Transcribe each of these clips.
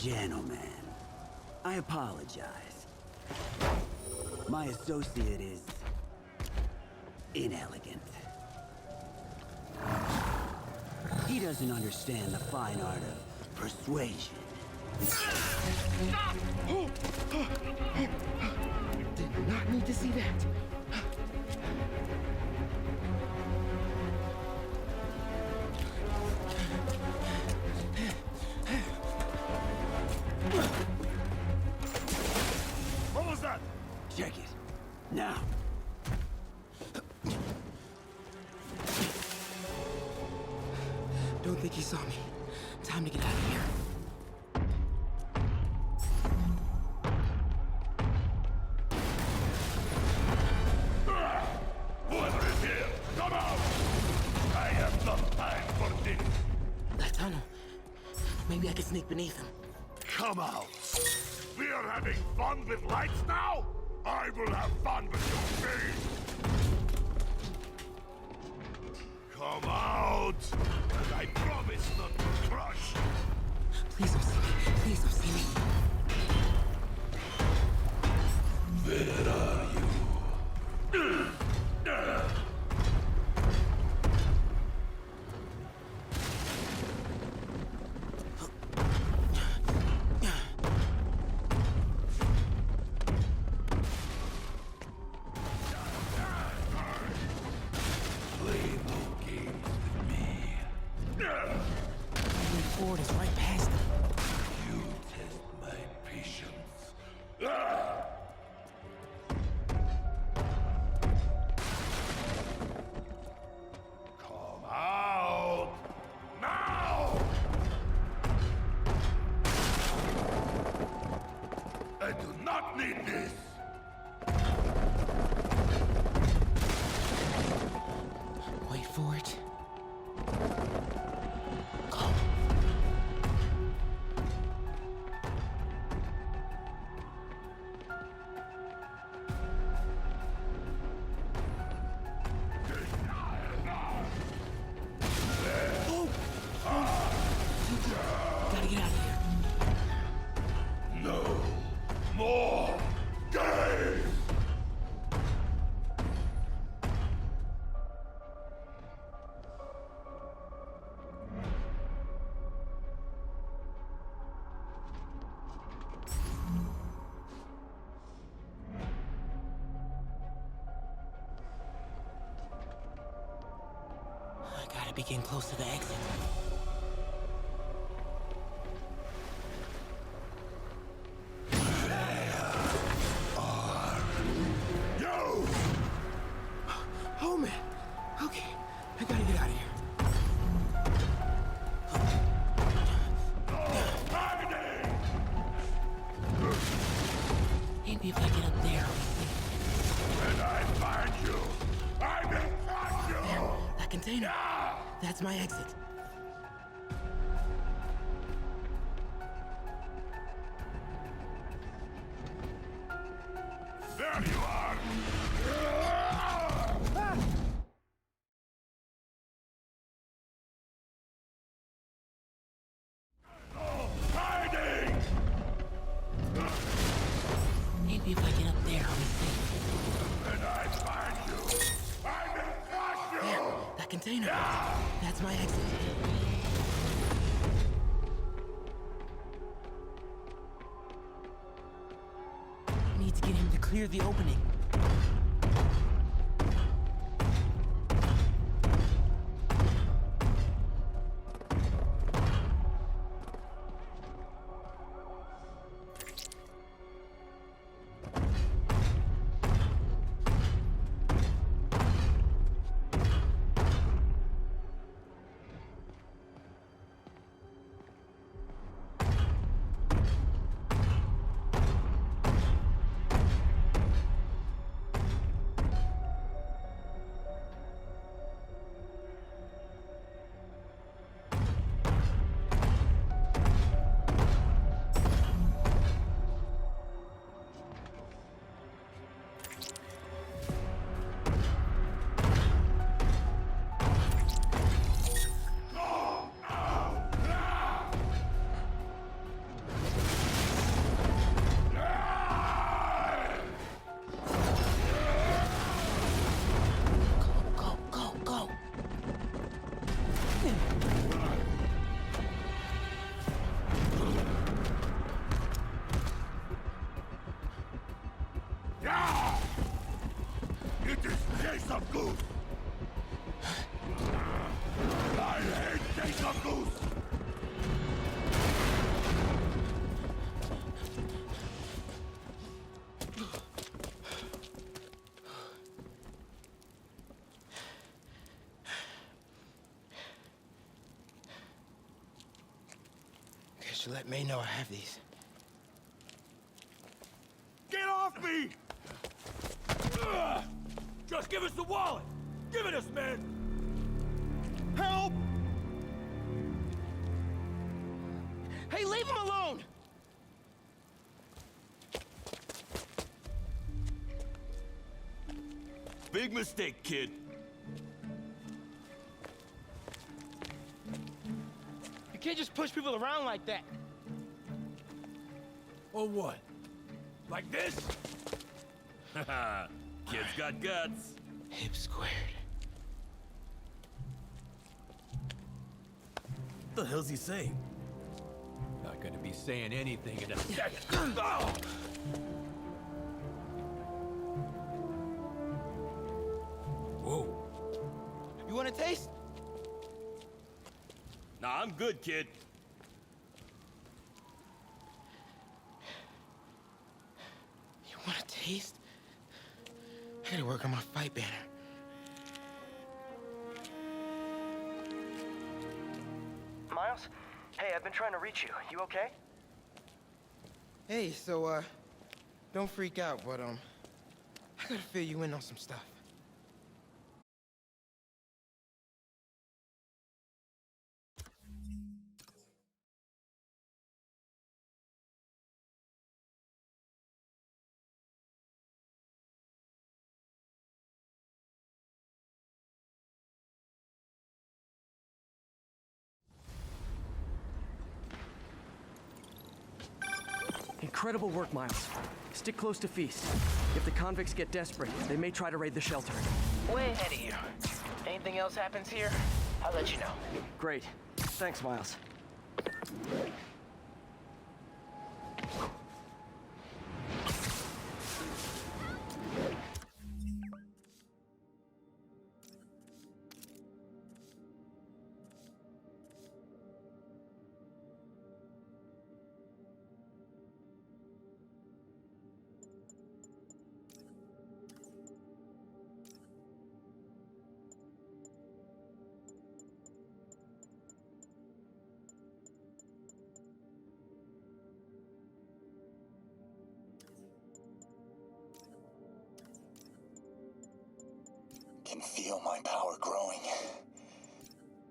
Gentlemen, I apologize. My associate is inelegant. He doesn't understand the fine art of persuasion. Did not need to see that. What was that? Check it. Now. Don't think he saw me. Time to get out of here. Whoever is here, come out! I have no time for this. That tunnel. Maybe I can sneak beneath him. Come out! We are having fun with lights now? I will have fun with your face! Come out! And I promise not to crush! Please don't see me. Please don't see me. Where are you? Ford is right past him. You test my patience. Come out! Now! I do not need this! Wait for it. Go. Gotta get out of here. No more games! I gotta be getting close to the exit. You! Oh man. Okay. I gotta get out of here. Agony! Maybe if I get up there, When I find you, I will crush you! that container. That's my exit. There you are! Hiding! Maybe if I get up there, I'll be safe. When I find you, I will crush you! That container. That's my exit. I need to get him to clear the opening. should let May know I have these. Get off me! Ugh! Just give us the wallet! Give it us, man! Help! Hey, leave him alone! Big mistake, kid. You can't just push people around like that. Or what? Like this? Haha, kid's got guts. Hip squared. What the hell's he saying? Not gonna be saying anything in a second. Oh! Whoa. You want a taste? Nah, I'm good, kid. You want a taste? I gotta work on my fight banner. Miles? Hey, I've been trying to reach you. You okay? Hey, so, don't freak out, but, I gotta fill you in on some stuff. Incredible work, Miles. Stick close to Feast. If the convicts get desperate, they may try to raid the shelter. Way ahead of you. Anything else happens here, I'll let you know. Great. Thanks, Miles. Can feel my power growing.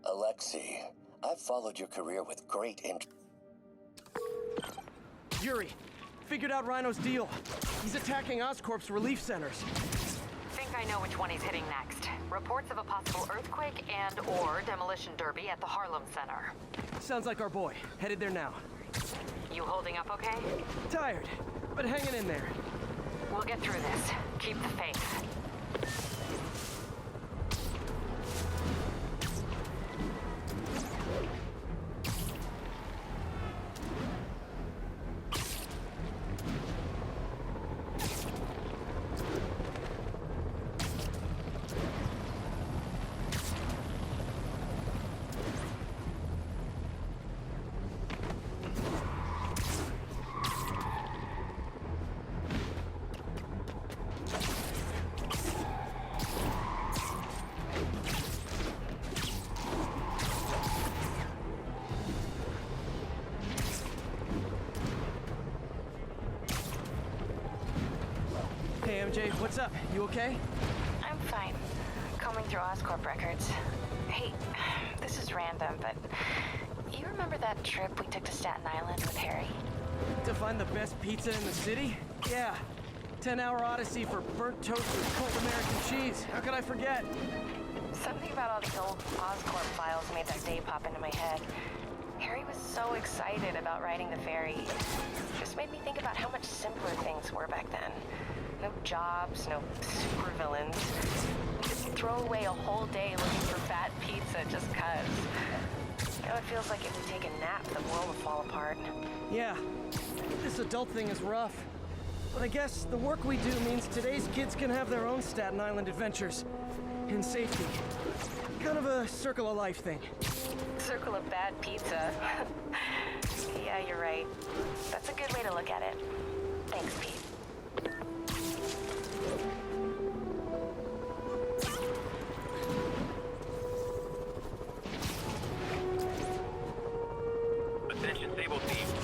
Alexei, I've followed your career with great interest. Yuri, figured out Rhino's deal. He's attacking Oscorp's relief centers. Think I know which one he's hitting next. Reports of a possible earthquake and/or demolition derby at the Harlem Center. Sounds like our boy. Headed there now. You holding up okay? Tired, but hanging in there. We'll get through this. Keep the faith. Hey, MJ, what's up? You okay? I'm fine. Combing through Oscorp records. Hey, this is random, but you remember that trip we took to Staten Island with Harry? To find the best pizza in the city? Yeah. 10-hour odyssey for burnt toast with cold American cheese. How could I forget? Something about all these old Oscorp files made that day pop into my head. Harry was so excited about riding the ferry. Just made me think about how much simpler things were back then. No jobs, no supervillains. Just throw away a whole day looking for bad pizza just 'cause. Now it feels like if we take a nap, the world will fall apart. Yeah. This adult thing is rough. But I guess the work we do means today's kids can have their own Staten Island adventures. In safety. Kind of a circle of life thing. Circle of bad pizza. Yeah, you're right. That's a good way to look at it. Thanks, Pete. Attention, Sable Team.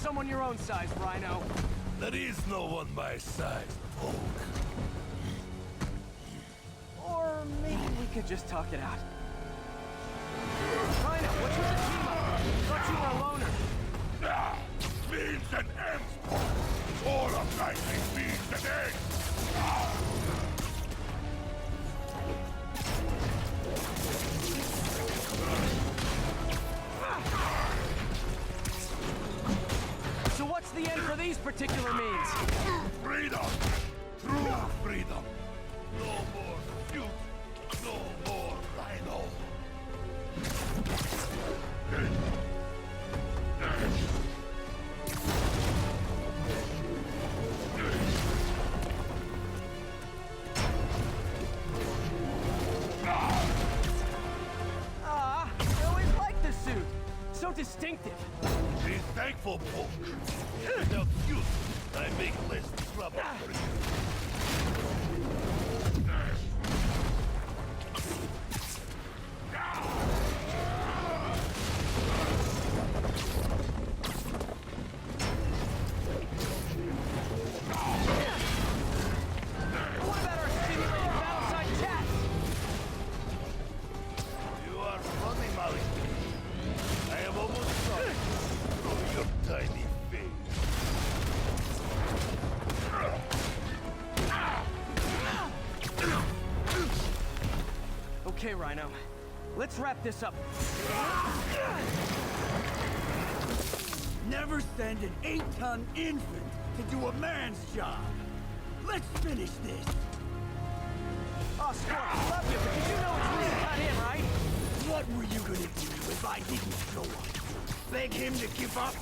someone your own size, Rhino. There is no one my size, Poke. Or maybe we could just talk it out. Rhino, what's with the team up? Thought you were a loner. Ah, beans and eggs! All of life is beans and eggs! So what's the end for these particular means? Freedom! True freedom! No more feud! No more Rhino! I always liked the suit. So distinctive. Be thankful, Poke. Without you, I make less trouble for you. What about our simulated battleside chats? You are funny, Molly. I am almost sorry for your tiny face. Okay, Rhino. Let's wrap this up. Never send an 8-ton infant to do a man's job. Let's finish this. Oh, Scorp, love you, but did you know it's really cut in, right? What were you gonna do if I didn't show up? Beg him to give up?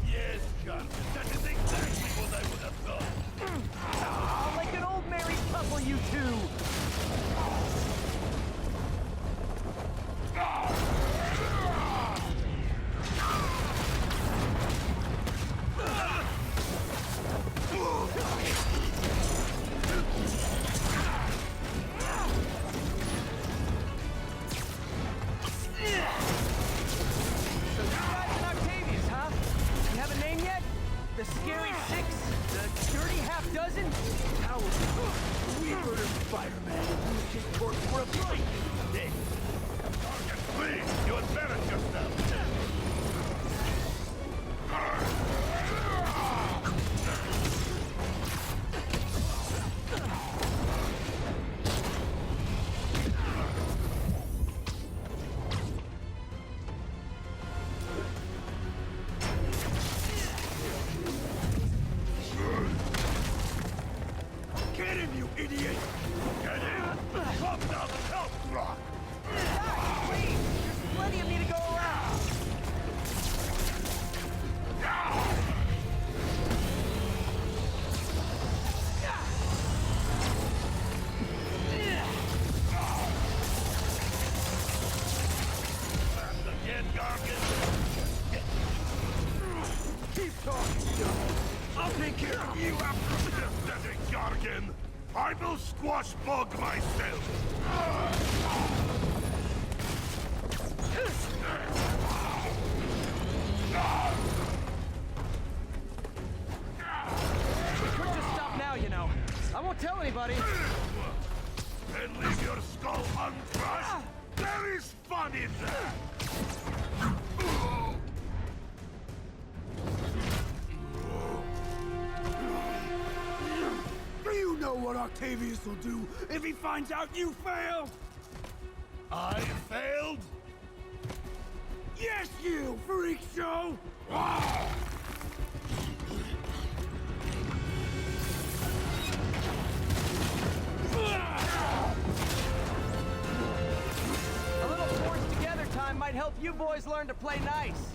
Yes, Carter. That is exactly what I would have done. Oh, like an old married couple, you two. So you guys in Octavius, huh? You have a name yet? The Scary Six? The Dirty Half Dozen? How we murdered Spider-Man and used his corpse for a break. This. Target, please! You embarrassed yourself! Get him, you idiot! Get in! Drop down the health rock! Please, there's plenty of me to go around. Again, Gargan! Keep talking, Joe. I'll take care of you after this. Pathetic Gargan! I will squash Bug myself! We could just stop now, you know. I won't tell anybody. And leave your skull uncrushed? There is fun in that! Do you know what Octavius will do if he finds out you failed? I failed? Yes, you, freak show! A little forced together time might help you boys learn to play nice.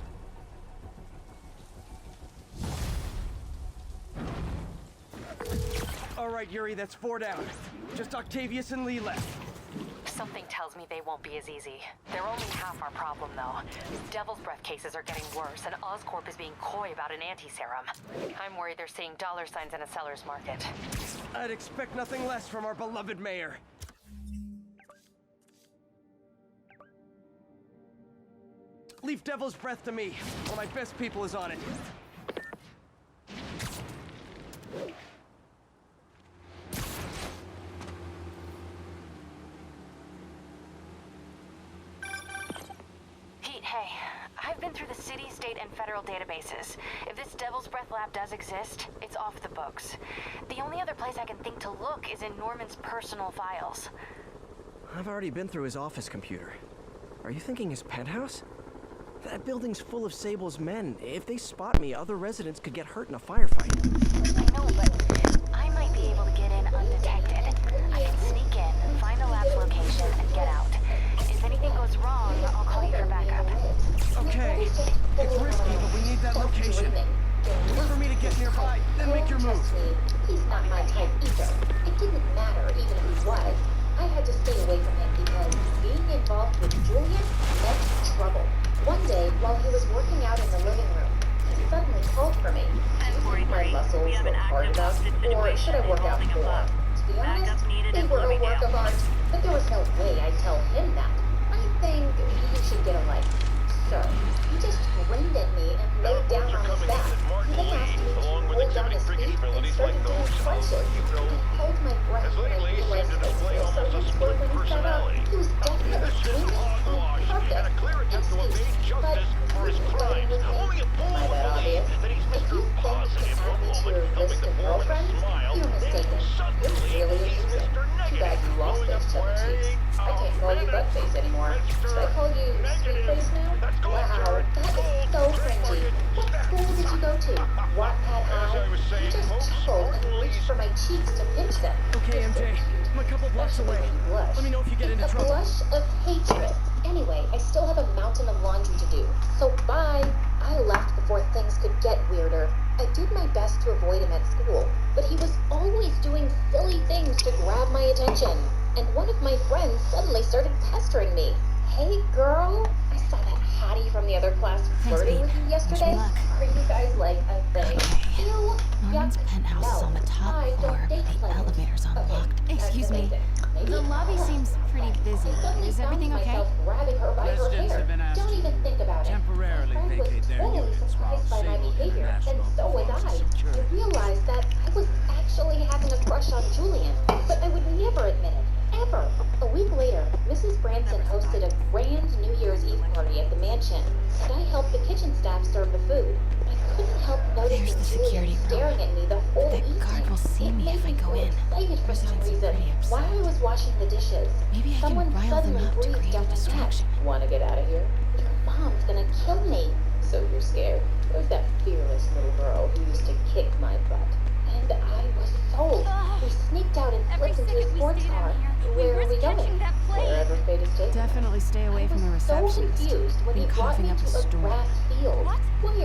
All right, Yuri, that's 4 down. Just Octavius and Lee left. Something tells me they won't be as easy. They're only half our problem, though. Devil's Breath cases are getting worse, and Oscorp is being coy about an anti-serum. I'm worried they're seeing dollar signs in a seller's market. I'd expect nothing less from our beloved mayor. Leave Devil's Breath to me. One of my best people is on it. and federal databases. If this Devil's Breath lab does exist, it's off the books. The only other place I can think to look is in Norman's personal files. I've already been through his office computer. Are you thinking his penthouse? That building's full of Sable's men. If they spot me, other residents could get hurt in a firefight. I know, but I might be able to get in undetected. I can sneak in, find the lab's location, and get out. If anything goes wrong, I'll call you for backup. Okay. It's risky, but we need that location. Wait for me to get nearby, then make your move. He's not my type either. It didn't matter even if he was. I had to stay away from him because being involved with Julian meant trouble. One day, while he was working out in the living room, he suddenly called for me. My muscles were hard enough, or should I work out more? To be honest, they were a work of art, but there was no way I'd tell him that. I think he should get a life. So, he just grinned at me and laid down on his back. He then asked me to hold down his feet and started doing crunches. I held my breath when I realized that he was so scared when he sat up. He was definitely doing it on purpose. Excuse, but you're flirting with me. Am I that obvious? If you think you can add me to your list of girlfriends, you're mistaken. You're really amusing. Too bad you lost those chubby cheeks. I can't call you buttface anymore. Should I call you sweet face now? Wow, that is so cringy. What school did you go to? Wattpad High? You just chuckled and reached for my cheeks to pinch them. Okay, MJ. I'm a couple blocks away. Let me know if you get into trouble. A blush of hatred. Anyway, I still have a mountain of laundry to do. So bye. I left before things could get weirder. I did my best to avoid him at school, but he was always doing silly things to grab my attention. And one of my friends suddenly started pestering me. Hey, girl, I saw that hottie from the other class flirting with you yesterday. Are you guys like a thing? Ew, Norman's penthouse is on the top floor, but the elevator's unlocked. Excuse me. The lobby seems pretty busy. Is everything okay? Residents have been asked Don't even think about it. temporarily My friend was vacate their totally units while surprised by my Sable behavior, and International so was performs I. security. I realized that I was actually having a crush on Julian, but I would never admit it. Ever. A week later, Mrs. Branson hosted a grand New Year's Eve party at the mansion, and I helped the kitchen staff serve the food. I couldn't help noticing There's the Julian security room. staring at me the whole The evening. guard will see It me made if I go so in. excited for some Residents are reason. pretty upset. While I was washing the dishes, Maybe I can someone rile them suddenly up to breathed create down a my neck. distraction. Want to get out of here? Your mom's gonna kill me. So you're scared. There's that fearless little girl who used to kick my butt. And I was sold. We sneaked out and flipped into a sports car. Where are we going? Wherever fate is taking us. Definitely stay away from the I was so receptionist. confused when he Been brought coughing me up to a a storm. grass field. Why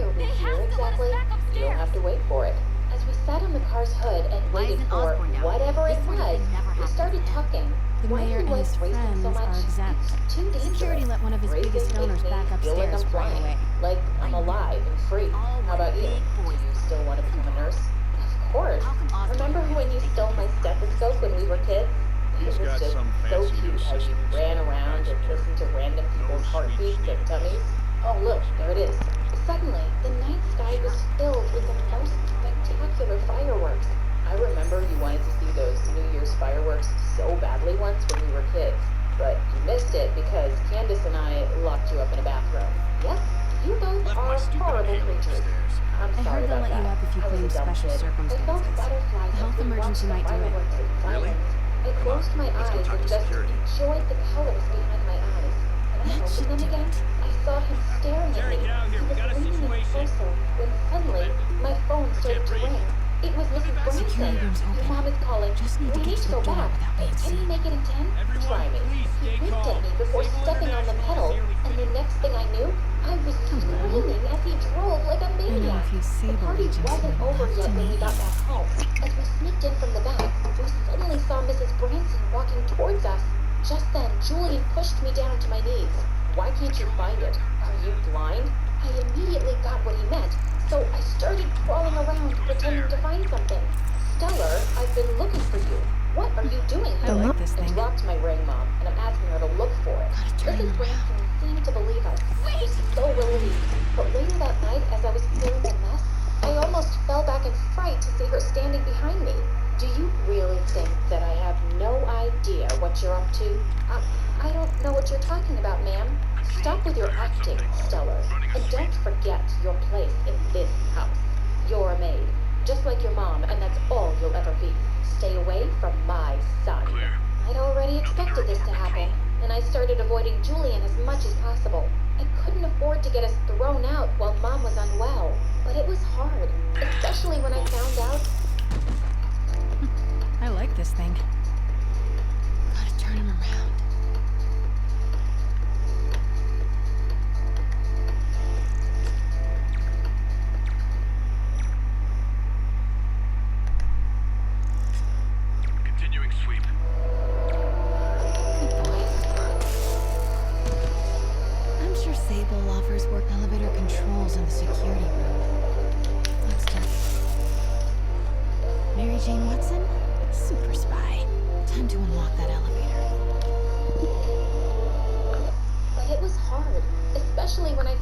are we here exactly? You don't have to wait for it. As we sat on the car's hood and waited isn't for Osborn now? whatever it This sort of was, thing never we happens started again. talking. The Why mayor he and likes his racing friends so much? are exempt. It's too dangerous. Security let one of his Racing biggest makes donors me back feel like upstairs I'm right flying, away. like I'm alive and free. How about you? Do you still want to become a nurse? Of course. Remember when you stole my stethoscope when we were kids? It was got just some so fancy new cute how you system. ran around and listened to random people's heartbeats and tummies. Oh look, there it is. Suddenly, the night sky was filled with the most spectacular fireworks. I remember you wanted to see those New Year's fireworks so badly once when we were kids, but you missed it because Candace and I locked you up in a bathroom. Yep, you both are horrible creatures. I'm I sorry heard they'll about let you that. up if you I was claim a dumb special kid. I felt circumstances. butterflies The health as we emergency watched might the do it. fireworks in Really? silence. I closed my eyes and just enjoyed the colors behind my eyes. And I That should opened them do again. it. I saw him staring at me. Jerry, get out here. He We was got a leaning in situation. closer when suddenly my phone started to ring. It was Mrs. Branson. Security room's Your open. mom is calling. Just need to We get need to to the go door back. without being Can you seen. make it in 10? Everyone, Try me. please He stay winked calm. at me before Sable stepping on the International pedal, is here with and you. the next thing I knew, I was screaming as he drove like a I know maniac. a few The Sable party agents wasn't who would over love yet to when we meet got you. back home. As we sneaked in from the back, we suddenly saw Mrs. Branson walking towards us. Just then, Julian pushed me down to my knees. Why can't you find it? Are you blind? I immediately got what he meant, so I started crawling around pretending to find something. Stellar, I've been looking for you. What are you doing I here? like this I thing. dropped my ring, Mom, and I'm asking her to look for it. Gotta turn Mrs. around. Branson seemed to believe us. I was so relieved. But later that night, as I was clearing the mess, I almost fell back in fright to see her standing behind me. Do you really think that I have no idea what what you're up to. I don't know what you're talking about, ma'am. Stop with your acting, Stellar. And don't forget your place in this house. You're a maid, just like your mom, and that's all you'll ever be. Stay away from my son. I'd already expected this to happen, and I started avoiding Julian as much as possible. I couldn't afford to get us thrown out while Mom was unwell, but it was hard, especially when I found out. I like this thing. Gotta turn him around. Continuing sweep. Good boy. I'm sure Sable offers work elevator controls in the security room. Let's do it. Mary Jane Watson? Super spy. Time to unlock that elevator. But it was hard, especially when I...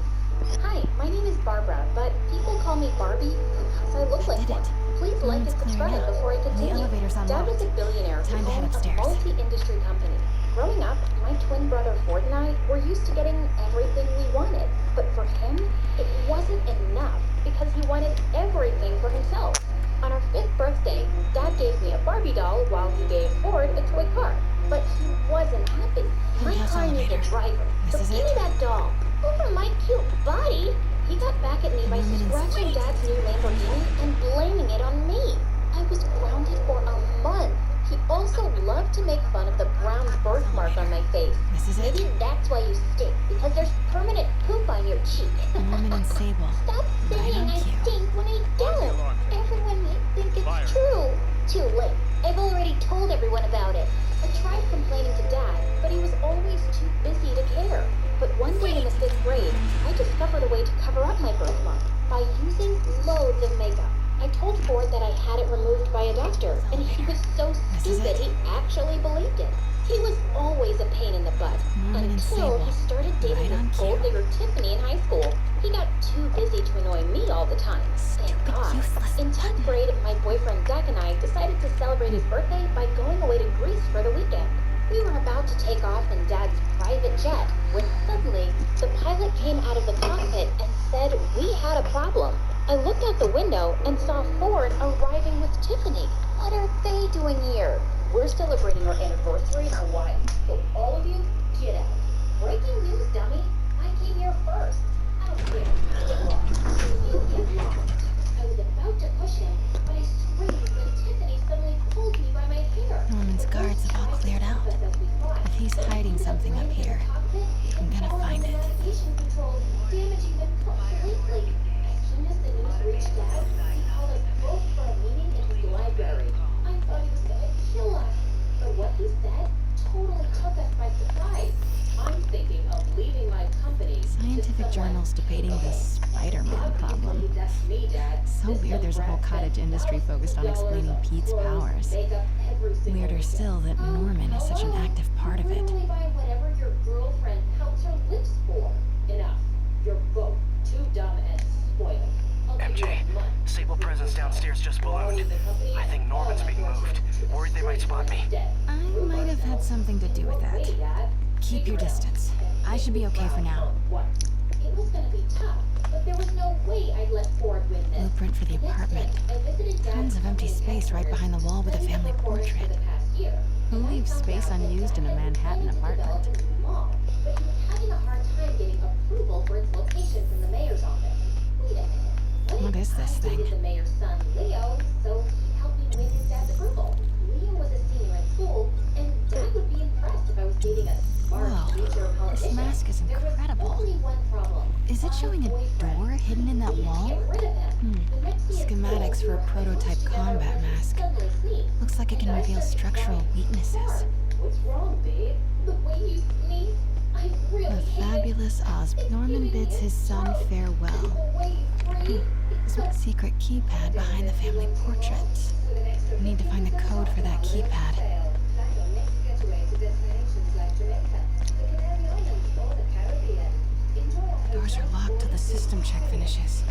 Hi, my name is Barbara, but people call me Barbie because I look like one. Please like and subscribe before I continue. The elevator's unlocked. Dad was a billionaire who Time to head owned upstairs. a multi-industry company. Growing up, my twin brother Ford and I were used to getting everything we wanted. But for him, it wasn't enough because he wanted everything for himself. On our 5th birthday, Dad gave me a Barbie doll while he gave Ford a toy car. But he wasn't happy. My car needed a driver, so This is give me it. that doll. Over my cute body. He got back at me by scratching Dad's new Lamborghini and blaming it on me. I was grounded for a month. He also loved to make fun of the brown birthmark on my face. This is it. Maybe that's why you stink, because there's permanent poop on your cheek. Norman and Sable. Stop Right saying on I cue. stink when I don't. Everyone may think it's true. Too late. I've already told everyone about it. I tried complaining to Dad, but he was always too busy to care. But one day in the 5th grade, I discovered a way to cover up my birthmark by using loads of makeup. I told Ford that I had it removed by a doctor, and he was so stupid he actually believed it. He was always a pain in the butt, Norman and until Sable. he started dating Right on his cue. gold digger Tiffany in high school. He got too busy to annoy me all the time. Thank God. useless In 10th grade, my boyfriend Zach and I decided to celebrate his birthday by going away to Greece for the weekend. We were about to take off in Dad's private jet when suddenly the pilot came out of the cockpit and said we had a problem. I looked out the window and saw Ford arriving with Tiffany. What are they doing here? We're celebrating our anniversary in Hawaii, so all of you, get out. Breaking news, dummy. I came here first. I don't care. Get lost. You get lost. I was about to push him, but I screamed when Tiffany suddenly pulled me by my hair. Norman's guards have all cleared out. If he's hiding something up here, I'm gonna find it. Navigation controls, damaging them completely. As soon as the news reached Dad, he called us both for a meeting in his library. I thought he was gonna kill us, but what he said totally took us by surprise. I'm thinking of leaving my company. Scientific journals debating the Spider-Man problem. That's me, Dad. So weird there's a whole cottage industry focused on explaining Pete's powers. Weirder still that Norman is such an active part of it. Literally buy whatever your girlfriend pouts her lips for. Enough. You're both too dumb and spoiled. I'll give you MJ, a month. Sable presence downstairs just ballooned. I think Norman's being moved. Worried they might spot me. I might have had something to do with that. Keep your distance. I should be okay for now. It was gonna be tough, but there was no way I'd let Ford win this. Blueprint for the apartment. Tons of empty space right behind the wall with a family portrait. Who leaves space unused in a Manhattan apartment? But he was having a hard time getting approval for its location from the mayor's office. Wait a minute. What is this thing? The mayor's son, Leo, so he helped me win his dad's approval. Leo was a senior in school, and Dad would be impressed if I was dating a smart Whoa, future this politician. mask is There was incredible. only one problem. Is it showing a door hidden in that wall? Get rid of him. The next day at Schematics school, for a we were prototype pushed together combat when he mask. suddenly sneezed. Looks like it can reveal structural weaknesses. What's wrong, babe? The way you sneeze, I really The hate it. fabulous Norman bids his son farewell. There's a secret keypad behind the family portrait. We need to find the code for that keypad. Doors are locked till the system check finishes.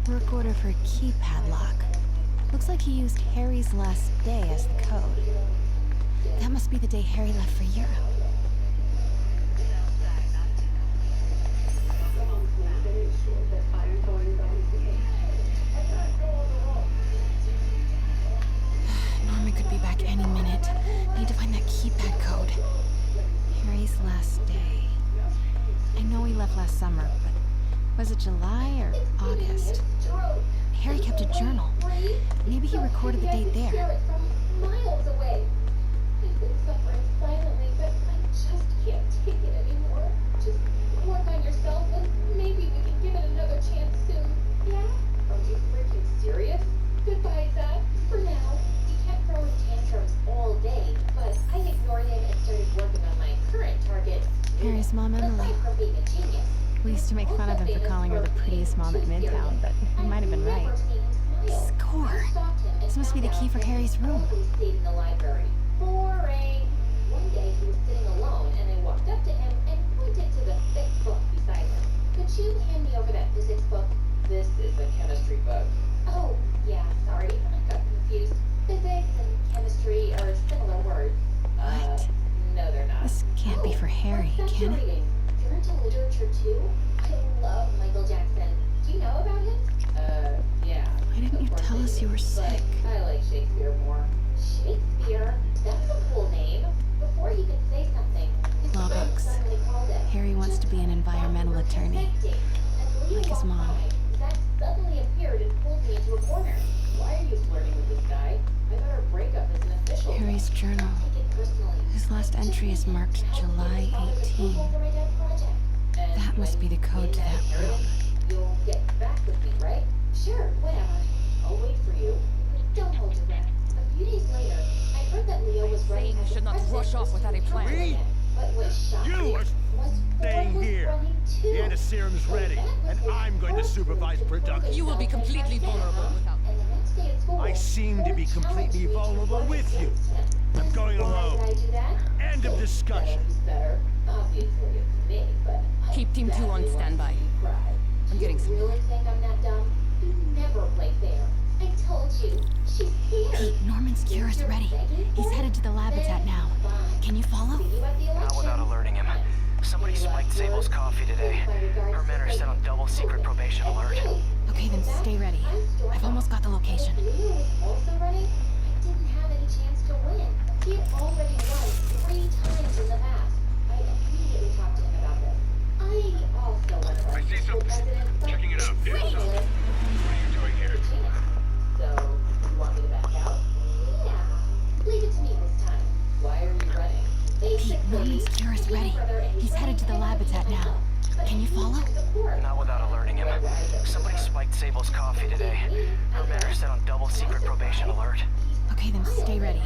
We're work order for a keypad lock. Looks like he used Harry's last day as the code. That must be the day Harry left for Europe. Norman could be back any minute. Need to find that keypad code. Harry's last day. I know he left last summer, but was it July or August? Harry kept a journal. Maybe he recorded the date there. Miles away. I've been suffering silently, but I just can't take it anymore. Just work on yourself, and maybe we can give it another chance soon. Yeah? Are you freaking serious? Goodbye, Zach. For now. He kept throwing tantrums all day, but I ignored him and started working on my current target. Harry's mom, Emily. Aside from being a genius, We used to make fun of him for calling her the prettiest mom at Midtown, but he might have been right. Score! This must be the key for Harry's room. Stayed in the library. Boring. One day he was sitting alone, and I walked up to him and pointed to the thick book beside him. Could you hand me over that physics book? This is a chemistry book. Oh, yeah, sorry, I got confused. Physics and chemistry are similar words. What? No, they're not. This can't be for Harry, What's that can you're it? reading? You're into literature too? I love Michael Jackson. Do you know about him? Yeah. Why didn't you tell us you were sick? I like Shakespeare more. Shakespeare? That's a cool name. Before he could say something, his Law friend books. suddenly called him. Harry wants to be an environmental attorney. Like his mom. Zach suddenly appeared and pulled me into a corner. Why are you flirting with this guy? I thought our breakup is an official. Harry's journal. Take it personally. His last entry is marked July 18. That must be the code to that room. You'll get back with me, right? Sure, whatever. I'll wait for you. But don't hold your breath. A few days later, I heard that Leo was running. I should not rush off without a plan. Me? But what shocked You me are was staying Ford was here. running too. The antiserum's ready, and I'm going to supervise production. You will be completely vulnerable without me. And the next day at school, I seem to be Ford completely challenged me to vulnerable run with you. against him. I'm going Why alone. did I do that? End of discussion. Who's better? Obviously, it's me, but I Keep Team 2 on badly want standby. to see you cry. I'm getting some. You really think I'm that dumb? You never play fair. I told you. She's here. Pete, Norman's cure is ready. He's headed to the lab it's at now. Can you follow? See you at the Not election. without alerting him. Somebody spiked Sable's coffee today. Her men are set on double secret probation alert. Okay, then stay ready. I've almost got the location. Leo was also running. I didn't have any chance to win. He had already won 3 times in the past. I immediately talked to him about this. I also want to run I see for something. president, but Checking it out. There's something. Wait. What are you doing here? So, you want me to back out? Yeah. Leave it to me this time. Why are you running? Pete, Norman's cure is ready. He's headed to the lab it's at now. Can you follow? Not without alerting him. Somebody spiked Sable's coffee today. Her men are set on double secret probation alert. Okay, then stay ready.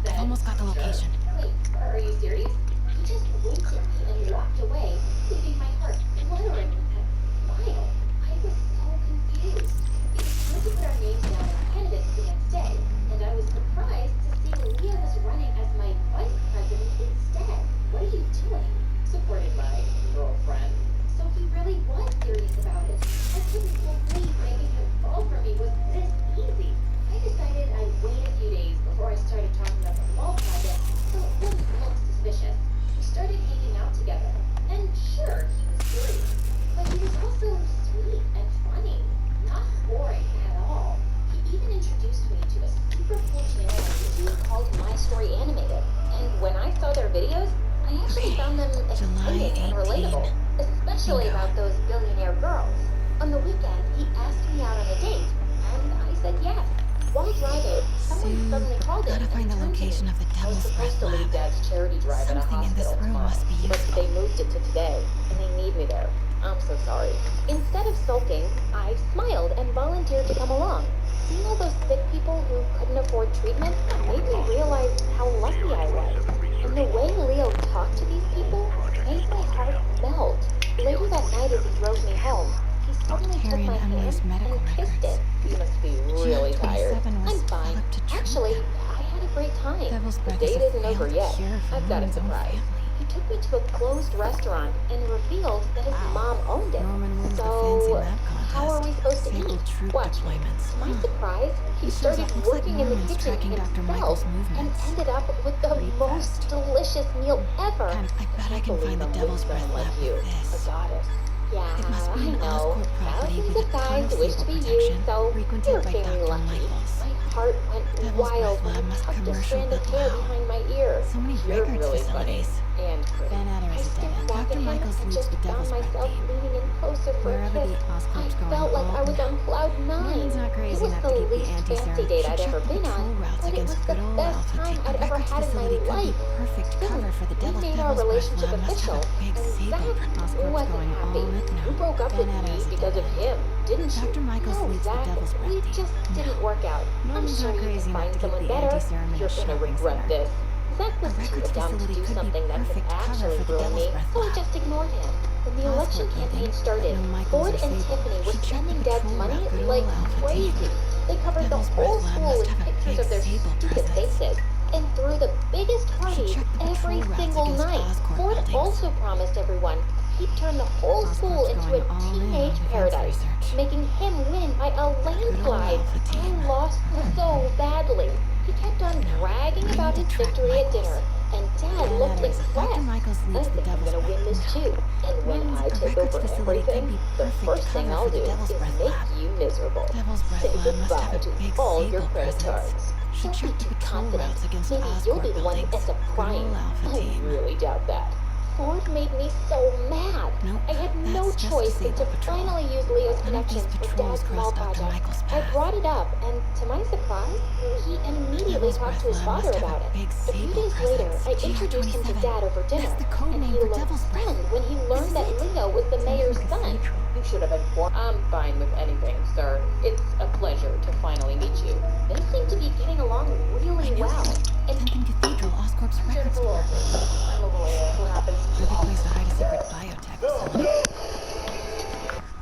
I've almost got the location. Wait, are you serious? He just winked at me and walked away, leaving my heart fluttering with that smile. I was so confused. It was time to put our names down as candidates the next day, and I was surprised to see Leo was running as my vice president instead. What are you doing? Supporting my girlfriend. So he really was serious about it. I couldn't believe making him fall for me was this easy. I decided I'd wait a few days before I started talking about the mall project, so it wouldn't look suspicious. We started hanging out together, and sure, he was serious, but he was also sweet and funny, not boring at all. He even introduced me to a super cool channel on YouTube called My Story Animated, and when I saw their videos, I actually found them exciting and relatable, especially about those billionaire girls. On the weekend, he asked me out on a date, and I said yes. While driving, someone suddenly called him. Gotta find the location of the I was Devil's supposed Breath to leave lab. Dad's charity drive at a Something in this hospital room tomorrow, must be but useful. they moved it to today, and they need me there. I'm so sorry. Instead of sulking, I smiled and volunteered to come along. Seeing all those sick people who couldn't afford treatment made me realize how lucky I was. And the way Leo talked to these people made my heart melt. Later that night as he drove me home, he suddenly took Harry my and hand Emily's medical and kissed records. it. You must be really tired. 27 was I'm fine. developed to treat Actually, them. I had a great time. Devil's The Breath date is a isn't over failed yet. cure for I've got a Norman's own surprise. family. He took me to a closed restaurant and revealed that his mom owned it. Norman wins the So, fancy lab contest. how are we supposed to Sable eat? troop Watch me. deployments. To my surprise, he It shows started up looks like working in the Norman's kitchen tracking Dr. himself Michael's and movements. ended up with the Pretty most fast. delicious meal ever. I bet I can find the Devil's Breath lab you, with this. a goddess. Yeah, It must be I an know. Oscorp property Thousands with of a ton guys of wish to Sable be protection, you, so frequented you're by feeling Dr. lucky. Michaels. My heart went Devil's wild Breath when lab I must tucked a commercial strand of bid hair well. behind my ear. So many You're records really facilities. funny and pretty. Van Adder I is a dead stared end. back at Dr. him Michaels and leads just the Devil's found Breath myself team. leaning in closer for Wherever a the kiss. Oscorp's I going, felt like I all was no. on cloud Norman's nine. not crazy It was enough the to get the least anti-serum. fancy date Should I'd check ever the been patrol on, routes but it against was the good old best Alpha time Team. I'd The ever records had in my facility could be life. perfect Then cover for the we Devil's made our Breath relationship lab. Must official, have a big and Sable Zach Oscorp's wasn't going happy. all in. No. You broke up Van with Adder me is a because dead of end. him, didn't you? Dr. Michaels No, leads the Zach, Devil's Breath we team. just No. didn't work out. I'm Norman's sure not you crazy can enough find to keep someone the better. anti-serum in You're a gonna shopping regret center. this. Zach was The too records dumb to facility do could be something that could perfect cover actually for the ruin me, Devil's Breath so I lab. just ignored him. When the election Oscorp campaign building, started, but no Michaels Ford or and Sable. Tiffany were Should check the spending Dad's patrol money route, good like old Alpha crazy. team. They covered Devil's the Breath whole lab school must with have a pictures big of their Sable stupid presence. faces and threw the biggest parties check the every patrol routes single against night. Oscorp Ford buildings. also promised everyone he'd turn the whole school Oscorp's into a going all in on teenage defense paradise, research. making him win by a landslide. Alpha I team. lost so badly. He kept on bragging I about need his to track victory at Michaels. dinner, and Dad Van looked Adder is a- Dr. impressed. Michaels I leads the think I'm Devil's gonna win Breath. this No. too. And when Norman's I a take records over facility could everything, be the perfect first thing cover I'll for the do Devil's is Breath make lab. you miserable. Devil's Breath Say lab must goodbye have a to big all your Sable credit presence. cards. Should Don't check be the too patrol confident. routes against Maybe you'll be Oscorp the one that buildings. ends up Good crying. old Alpha I team. really doubt that. Ford made me so mad. Nope, I had no that's just choice a but to Sable patrol. finally use Leo's None of these connections for patrols Dad's small cross Dr. project. Michaels' I path. brought it up, and to my surprise, he immediately Devil's talked Breath to his lab father must have about a it. big A few Sable days later, presence. I introduced him to GR27. Dad over dinner, That's the code and name he for looked Devil's Breath. stunned when he learned that This is it. Leo was the Sounds mayor's like a son. cathedral. You should have informed. I'm fine with anything, sir. It's a pleasure to finally meet you. They seem to be getting along really well. And Denton Cathedral, Oscorp's records General, department. I'm a little what happens. Perfect place to hide a secret biotech facility.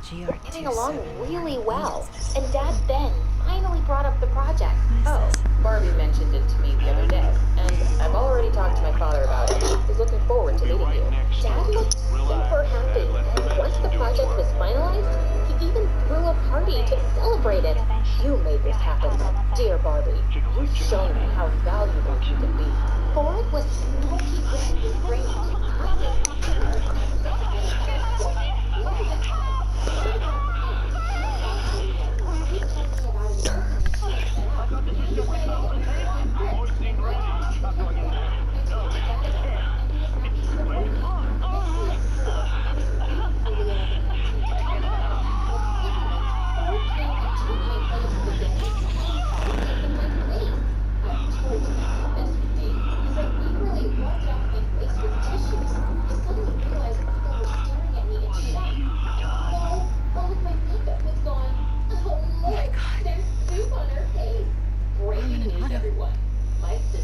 GR27. Getting along really well. And Dad then finally brought up the project. What is this? Barbie mentioned it to me the other day, and I've already talked to my father about it. He's looking forward to meeting you. Dad looked super happy, and once the project was finalized, he even threw a party to celebrate it. You made this happen, dear Barbie. You've shown me how valuable you can be. Ford was smoky great.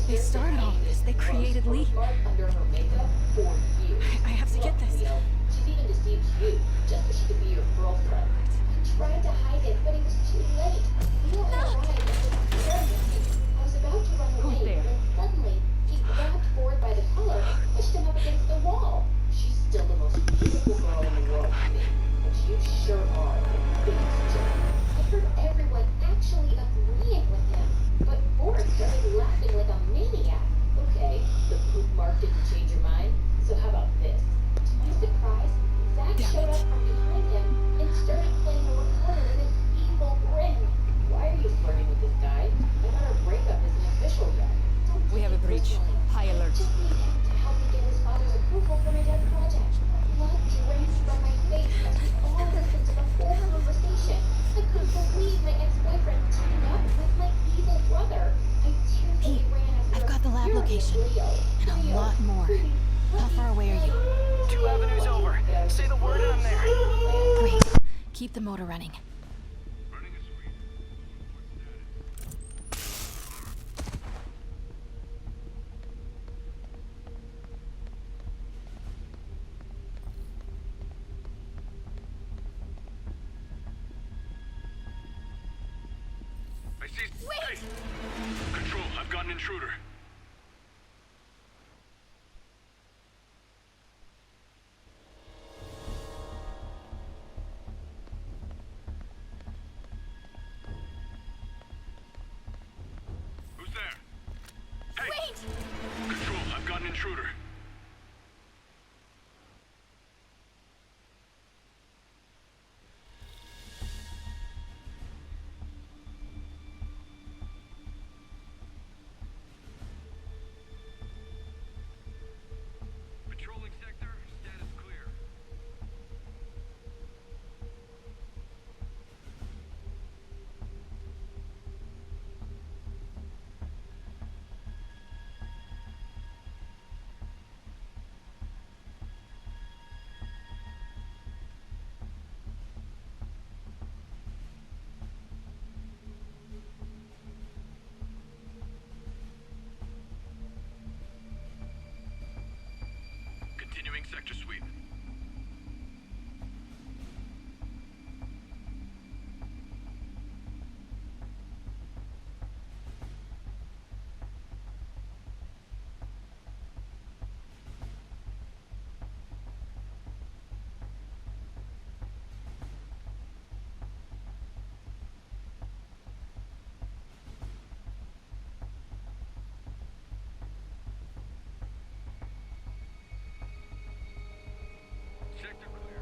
They started all of this. They created Lee. I have to get this. She's even deceived you just so she could be your girlfriend. I tried to hide it, but it was too late. You know how I was about to run away when suddenly he grabbed Ford by the collar and pushed him up against the wall. She's still the most beautiful girl in the world to me, but you sure are the biggest jerk. I heard everyone actually agreeing with him, but Ford started laughing like a maniac. Okay, the poop mark didn't change your mind, so how about this? To my surprise, Zach showed up from behind him and started playing a recorder with an evil grin. Why are you flirting with this guy? I thought our breakup isn't official yet. Don't We take have a it breach. personally. High alert. Just need him to help me get his father's approval for my dad's project. Blood drained from my face as we all listened to the whole conversation. I couldn't believe my ex-boyfriend teamed up with my evil brother. I tearfully ran after I've got the lab location. And a lot more. How far away are you? 2 avenues over. Say the word and I'm there. Great. Keep the motor running. I see. Wait! Hey! Control, I've got an intruder. Continuing sector sweep. Sector clear.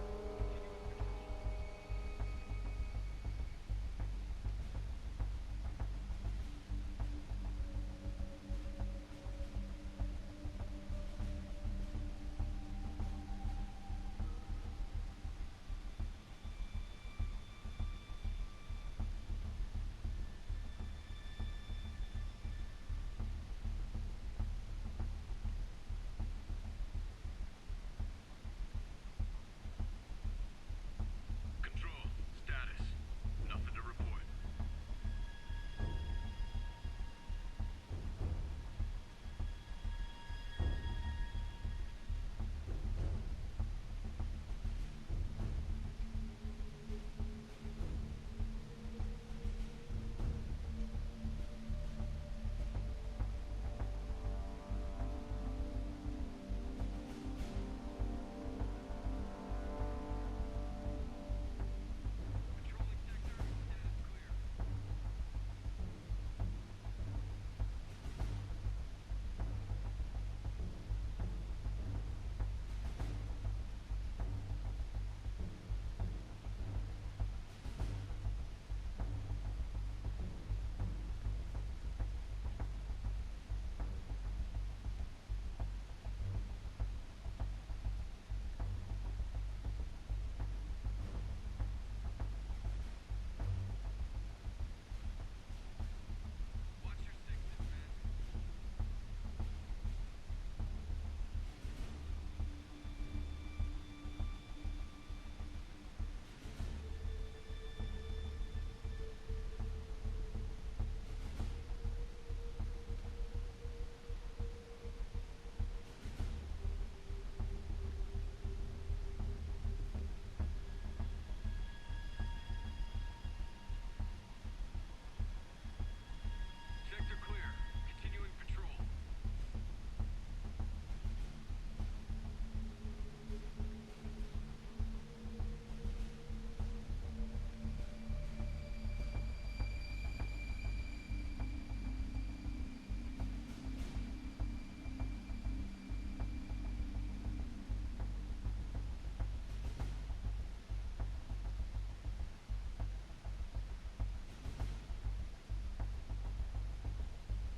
Control, status. Nothing to report. Controlling sector, status clear. Watch your sixes, man. Sector clear. Continuing patrol.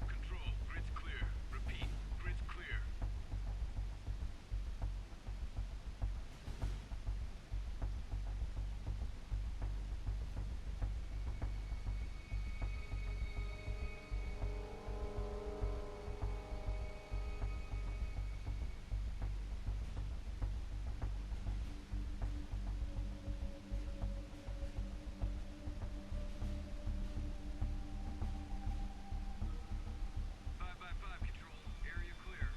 Control, grid's clear. Repeat, grid's clear. Five by five control. Area clear.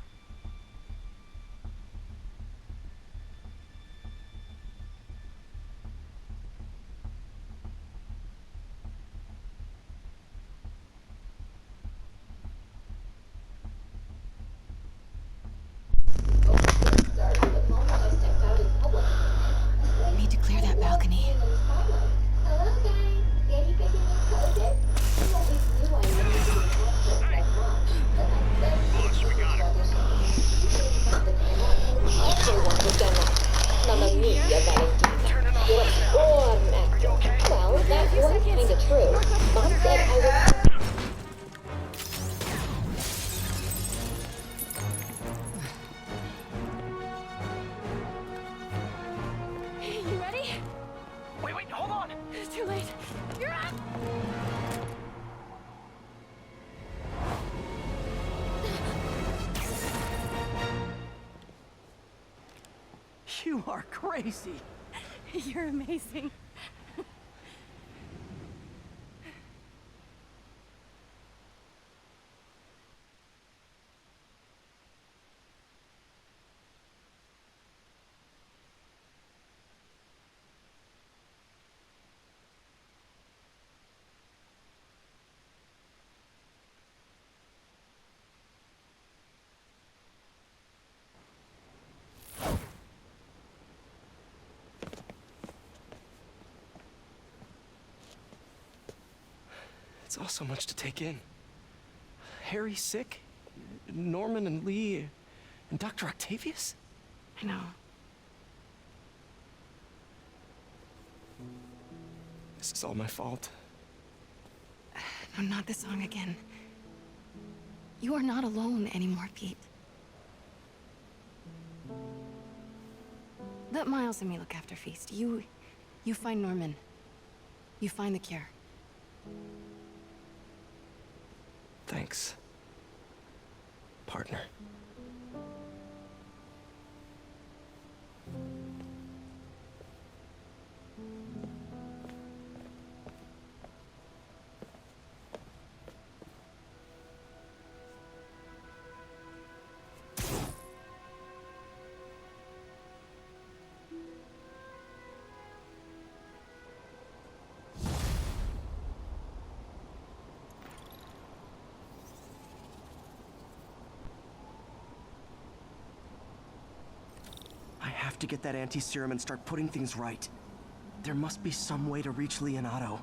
The moment I stepped out in public. Need to clear that balcony. Hello guys, Danny picking up COVID? You always knew I wanted to be Bush, we got her. Everyone has done that. Mamma mia, Valentina. You're a born actor. Well, that was kinda true. Mom said I was... You ready? Wait, hold on! It's too late. You're up! You are crazy. You're amazing. It's all so much to take in. Harry sick? Norman and Lee and Dr. Octavius? I know. This is all my fault. No, not this song again. You are not alone anymore, Pete. Let Miles and me look after Feast. You find Norman. You find the cure. Thanks, partner. I have to get that anti-serum and start putting things right. There must be some way to reach Leonardo.